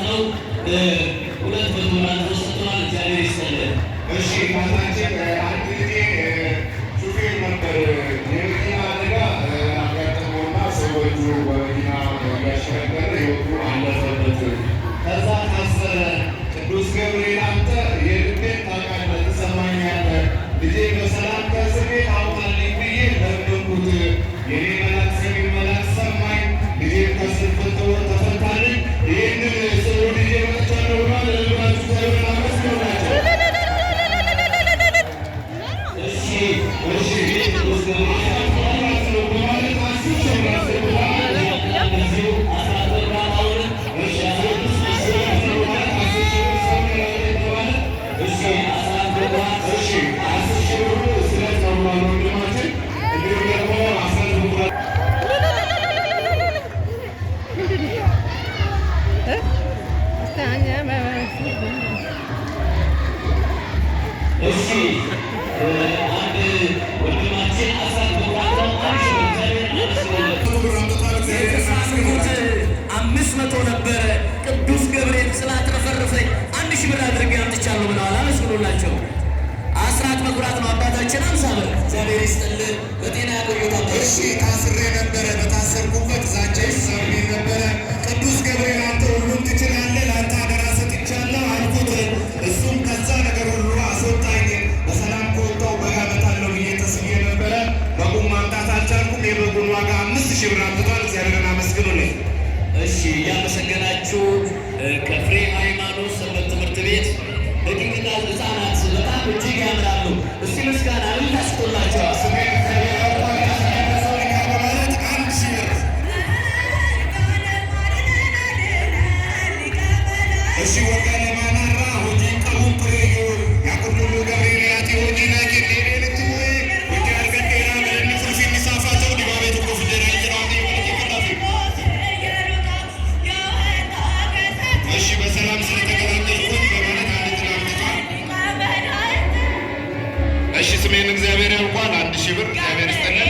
ነው። ሁለት በቶራን ተሰጥቷል። እግዚአብሔር ይስጥልን። እሺ ካታችን አንድ ጊዜ ሹፌር ነበር የመኪና አደጋ አጋጥሞና ሰዎቹ በመኪና እያሽከረከረ ሕይወቱ አለፈበት። ከዛ ታሰረ። ቅዱስ ገብርኤል አንተ የልቤን ታውቃለህ፣ ትሰማኛለህ። ልጄ በሰላም ከእስር ቤት አውጣልኝ ብዬ ለመንኩት። የኔ መልአክ ሰሚ መልአክ ሰማኝ። ልጄ ከእስር ተፈታልኝ። ይህንን ስሩ ልጄ መጥቻለሁ ብሏል። ለልባችሁ ተብለን አመስግኑላቸው። ነበረ ቅዱስ ገብርኤል ስላትረፈረፈኝ 1000 ብር አድርጌ አምጥቻለሁ ብለዋል። አመስግኑላቸው። አስራት በኩራት ነው አባታችን 50 ብር። እግዚአብሔር ይስጥልን፣ በጤና ያቆዩት። እሺ ታስሬ ነበረ። በታሰርኩበት ዛቻ ይሰሩኝ ነበረ። ቅዱስ ገብርኤል አንተ ሁሉን ትችላለህ፣ ለአንተ አደራ ሰጥቻለሁ አልኩት። እሱም ከዛ ነገር ሁሉ አስወጣኝ። በሰላም ከወጣሁ በግ አመጣለሁ ብዬ ተስዬ ነበረ። በጉን ማምጣት አልቻልኩም። የበጉን ዋጋ 5000 ብር አምጥቷል። እግዚአብሔርን አመስግኑልኝ። እሺ እያመሰገናችሁ ከፍሬ ሃይማኖት ሰንበት ትምህርት ቤት ደቂቅና ህፃናት በጣም እጅግ ያምራሉ። እስቲ ምስጋና ልታስቆላቸዋል። እሺ ወገን ማናራ ሆጂ ቀቡን ፕሬዩ ያቁሉ ገብርኤል ያቲ ሆጂ ናቂ ዴሬት ወይ ወጃር ገዴራ ለኒ ፍርፊ ሚሳፋተው ዲባቤቱ ኮፍደራ ይራው እሺ በሰላም ስለተገናኘን በማለት አንድ ትላምጥቷል። እሺ ስሜን እግዚአብሔር ያውቋል። 1000 ብር እግዚአብሔር ይስጥልን።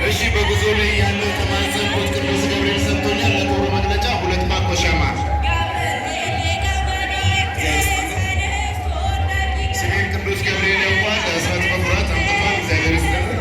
እሺ በጉዞ ላይ ያለው ተማጸንኩት ቅዱስ ገብርኤል ሰጥቶኛል። ለክብሩ መግለጫ 2 ማቆሻ ማር ስሜን ቅዱስ ገብርኤል ያውቋል። ለእስረት በኩራት አምጥቷል። እግዚአብሔር ይስጥልን።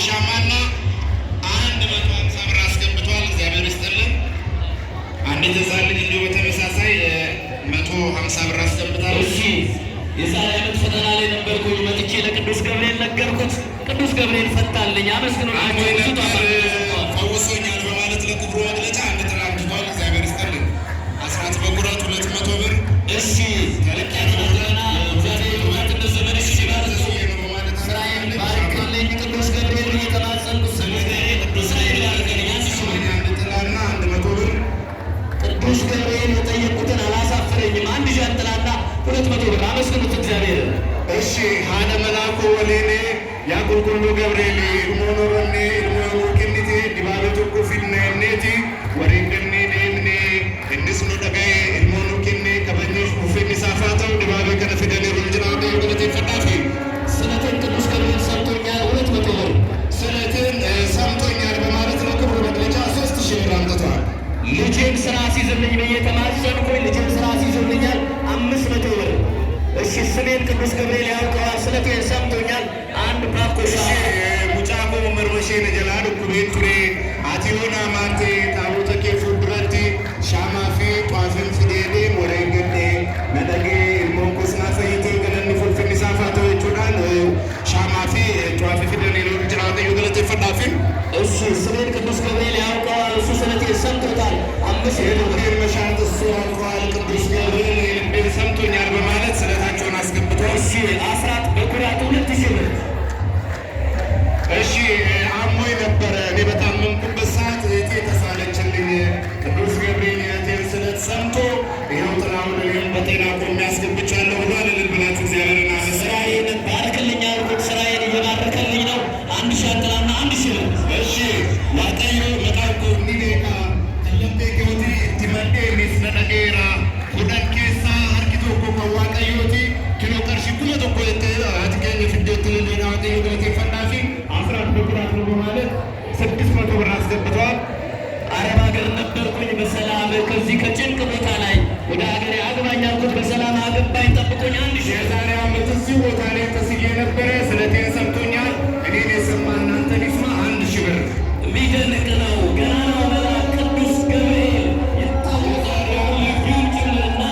ሻማና 150 ብር አስገብቷል። እግዚአብሔር ይስጥልን። አንዲት ሕፃን ልጅ እንዲሁ በተመሳሳይ 150 ብር አስገብታለች። እሺ የዛሬ ዓመት ፈተና ላይ ነበርኩኝ። መጥቼ ለቅዱስ ገብርኤል ነገርኩት። ቅዱስ ገብርኤል ፈታልኝ። አመስግኑላቸው። ፈውሶኛል በማለት ለክብሩ መግለጫ አንድ ጥላ አምጥቷል። እግዚአብሔር ይስጥልን። አስራት በኩራት 200 ብር። እሺ ተለቅ ያለ ፈተና እግዚአብሔር ይባርክ። ዘመን እሺ ይባርክ። ስራዬን ባርክልኝ ቅዱስ ገብርኤል እየተማጸንኩ ቅዱስ ቅዱስ ገብርኤል የጠየቁትን አላሳፈረኝም። 1 ዣንጥላና 200 ብር። አመስግኑት እግዚአብሔር። እሺ ሀነ መላኩ ወሌኔ ያቁልቁሉ ገብርኤል ኢልሞኖሮኔ ኢልሞኖ ኪኒቴ ዲባቤቱ ኩፊልኔኔቲ ወሪንድኔ ዴምኔ እንስኑ ደጋዬ ኢልሞኖ ኪኔ ከበኞች ኩፊን ሳፋተው ዲባቤ ከነፊደኔ ሩልጅና ገለቴ ፈዳፊ ስለትን ቅዱስ ገብርኤል ሰምቶኛል። 200 ብር ስለትን ሰምቶኛል ልጄን ስራ ሲይዝልኝ ብዬ ተማጸንኩኝ። ልጄን ስራ ሲይዝልኛል 500 ብር። እሺ ስሜን ቅዱስ ገብርኤል ያውቀዋል፣ ስለቴን ሰምቶኛል። አንድ ፓኮሻ ሙጫቆ መርመሼን ጀላዱ ኩቤት ቱሬ አቲዮና ማቴ ታቦተ ኬፉ ብረቲ ሻማፊ ጧፍን ፍዴዴ ሞረንገዴ ነደጌ ሞንኮስና ፈይቴ ገነን ፉልፍን ሳፋቶ ይቹዳን ሻማፊ ጧፍ ፍደን ይሉን ጅራተ ይገለጥ ፈዳፊን እሺ ስሜን ቅዱስ ገብርኤል ያውቀዋል፣ እሱ ስለቴን ሰምቶታል። 500 ብር መሻት እሱ ያውቀዋል፣ ቅዱስ ገብርኤል የልቤን ሰምቶኛል በማለት ስለታቸውን አስገብተው እሺ አስራት በኩራት 2000 ብር። እሺ አሞኝ ነበረ። እኔ በታመምኩበት ሰዓት እህቴ ተሳለችልኝ። ቅዱስ ገብርኤል የእህቴን ስለት ሰምቶ ይኸው ጥላሁን እኔም በጤና ቆሜ አስገብቻለሁ ብሏል። እልል ብላችሁ እግዚአብሔርን ስራዬን ባርክልኝ አልኩት፣ ስራዬን እየባረከልኝ ነው። 1000 ሻንጥላና 1000 ብር። እሺ ዋቀዮ መቃቆ ኒዴካ ተለቤ ጌቲ እትመዴ ሚስነደጌራ ሁደን ኬሳ ሀርኪቶ ኮ ዋቀዮቲ ኪሎ ቀርሺ ኩሎ ቶኮ አትገኝ ፍደት ልሌና ዋቀዮ ገለቴ ፈናፊ 14 በኩራት ነው በማለት 600 ብር አስገብተዋል። አረብ ሀገር ነበርኩኝ በሰላም ከዚህ ከጭንቅ ቦታ ላይ ወደ ሀገሬ አግባኝ አልኩት፣ በሰላም አገባኝ። ጠብቆኝ 1000 የዛሬ ዓመት እዚህ ቦታ ላይ ተስዬ ነበረ። ስለቴን ሰምቶኛል። እኔን የሰማ እናንተን ይስማ። 1000 ብር የሚደንቅ ነው። ገና ነው መልአክ ቅዱስ ገብርኤል ይታወቃል። ልዩን ጭምርና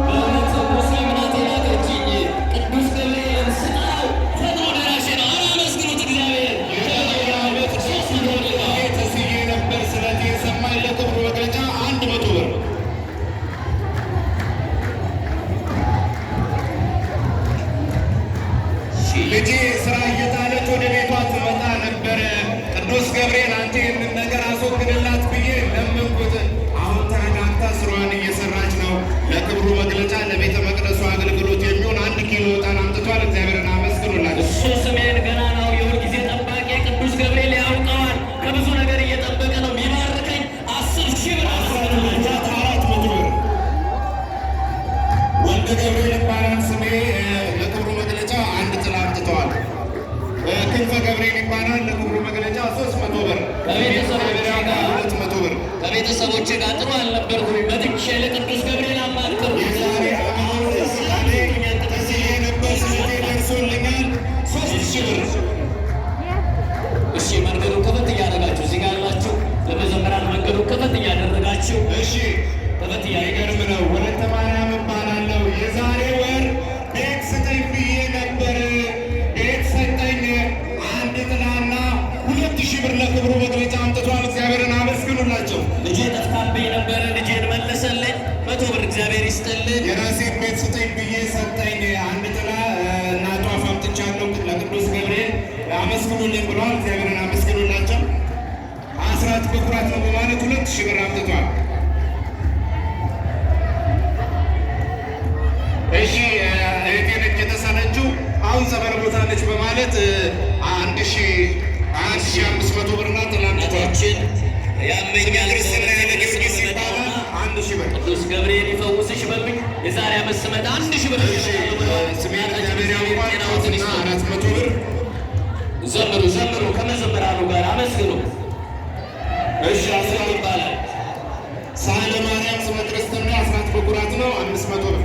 በእውነት ሙስሊም ናት የላከችኝ። ቅዱስ ገብርኤልን ስጠራው ፈጥኖ ደራሼ ነው። አመስግኑት እግዚአብሔር። የዛሬ ዓመት 300 ብር ተስዬ ነበር። ስለቴን ሰማኝ። ለክብሩ መግለጫ 100 ብር ልጄ ስራ እየጣለች ወደ ቤቷ ትመጣ ነበረ። ቅዱስ ገብርኤል አንተ ይህንን ነገር አስወግድላት ብዬ ለመንኩት። አሁን ተረጋግታ ስራዋን እየሰራች ነው። ለክብሩ መግለጫ ለቤተ መቅደሱ አገልግሎት የሚሆን 1 ኪሎ ዕጣን አምጥቷል። እግዚአብሔርን አመስግኑላት። እሱ ስሜን ገና ነው የሁልጊዜ ጠባቂ ቅዱስ ገብርኤል ያውቀዋል። ከብዙ ነገር እየጠበቀ ነው የሚባርከኝ። 10,000 ብር አስራት 400 ብር ወልደ ገብርኤል ይባላል ስሜ። ለክብሩ መግለጫ 1 ጥላ አምጥተዋል። ክንፈ ገብርኤል ይባላል። ለክብሩ መግለጫ 300 ብር ከቤተሰቦቼ ጋር 200 ብር ከቤተሰቦቼ ጋር ጥሩ አልነበርኩኝ። መጥቼ ለቅዱስ ገብርኤል አማልከው የዛሬ ዓመት ተስዬ ነበር። ስለቴ ደርሶልኛል። 3000 ብር እሺ መንገዱ ከፈት እያደረጋችሁ እዚህ ጋር ያላችሁ ለመዘምራን መንገዱ ከፈት እያደረጋችሁ እሺ ከፈት ይገርም ነው። ወለተ ማርያም እባላለሁ። የዛሬ ወር ቤት ስጠኝ ብዬ ነበር። ቤት ሰጠኝ። 1 ጥላና 2000 ብር ለክብሩ መግለጫ አምጥቷል። እግዚአብሔርን አመስግኑላቸው። ልጄ ጠፍታብኝ ነበረ፣ ልጄን መለሰልኝ። 100 ብር እግዚአብሔር ይስጥልኝ። የራሴን ቤት ስጠኝ ብዬ ሰጠኝ። 1 ጥላ እና ጧፍ አምጥቻለሁ ለቅዱስ ገብርኤል አመስግኑልኝ ብለዋል። እግዚአብሔርን አመስግኑላቸው። አስራት በኩራት ነው በማለት 2000 ብር አምጥቷል። እሺ እህቴ ነች የተሳለችው። አሁን ጸበል ቦታ ነች በማለት 1500 ብርና ጥላነታችን ያመኛል ክርስትና ጊዮርጊስ ይባላል። 1000 ብር ቅዱስ ገብርኤል ይፈውስሽ በሉኝ። የዛሬ ዓመት ስመጣ 1000 ብር ስሜን እግዚአብሔር ያውቃል። 400 ብር ዘምሩ ዘምሩ፣ ከመዘምራኑ ጋር አመስግኑ። እሺ አስራት ይባላል። ሳህለ ማርያም ስመ ክርስትና አስራት በኩራት ነው። 500 ብር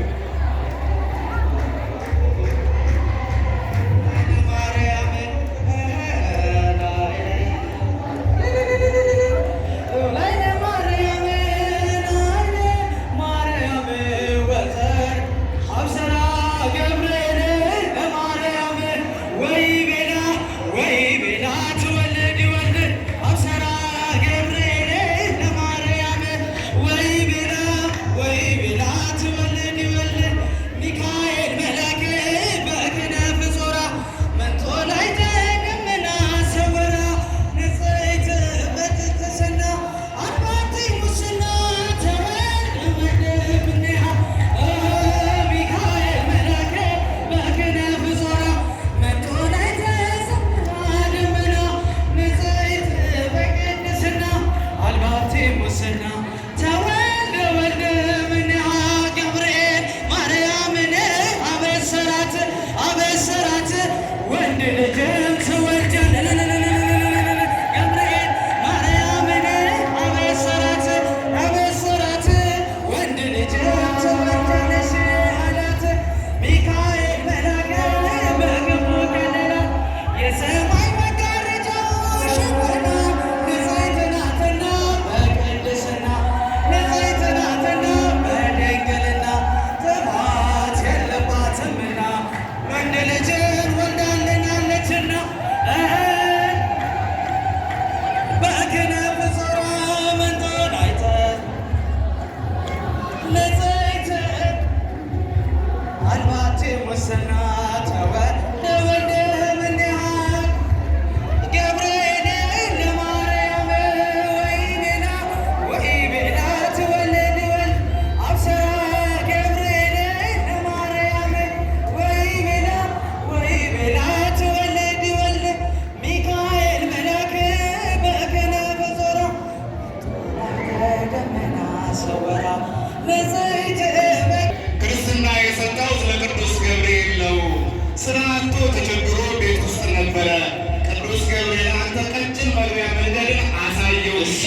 ወስጄ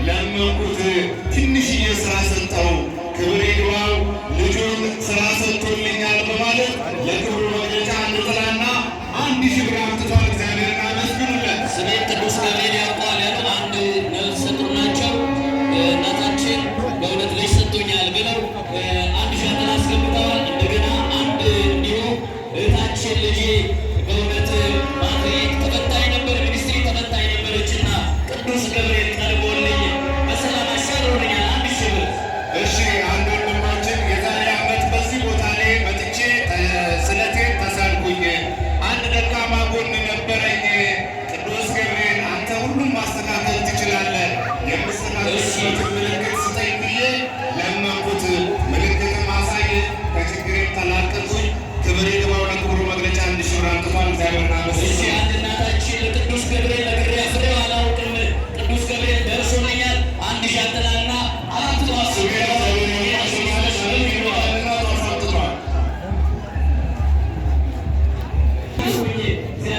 ለመንኩት። ትንሽዬ ስራ ሰጠው። ክብር ይግባው ልጁን ስራ ሰጥቶልኛል በማለት ለክብሩ መግለጫ አንድ ጥላና 1000 ብር አምጥቷል። እግዚአብሔርን አመስግኑለት። ስሜን ቅዱስ ገብርኤል ያውቀዋል ያሉ አንድ ነፍሰ ጡር ናቸው። እናታችን በእውነት ልጅ ሰጥቶኛል ብለው 1000 ጥላ አስገብተዋል። እንደገና አንድ እንዲሁ እህታችን ልጅ በእውነት ማትሪክ ተፈታኝ ነበር፣ ሚኒስትሪ ተፈታኝ ነበረችና ቅዱስ ገብርኤል ቀርቦልኝ በሰላም አሻግሮልኛል 1000 ብር። እሺ አንድ ወንድማችን የዛሬ ዓመት በዚህ ቦታ ላይ መጥቼ ስለቴን ተሳልኩኝ። አንድ ደካማ ጎን ነበረኝ። ቅዱስ ገብርኤል አንተ ሁሉም ማስተካከል ትችላለህ። የምስተካከልበት ምልክት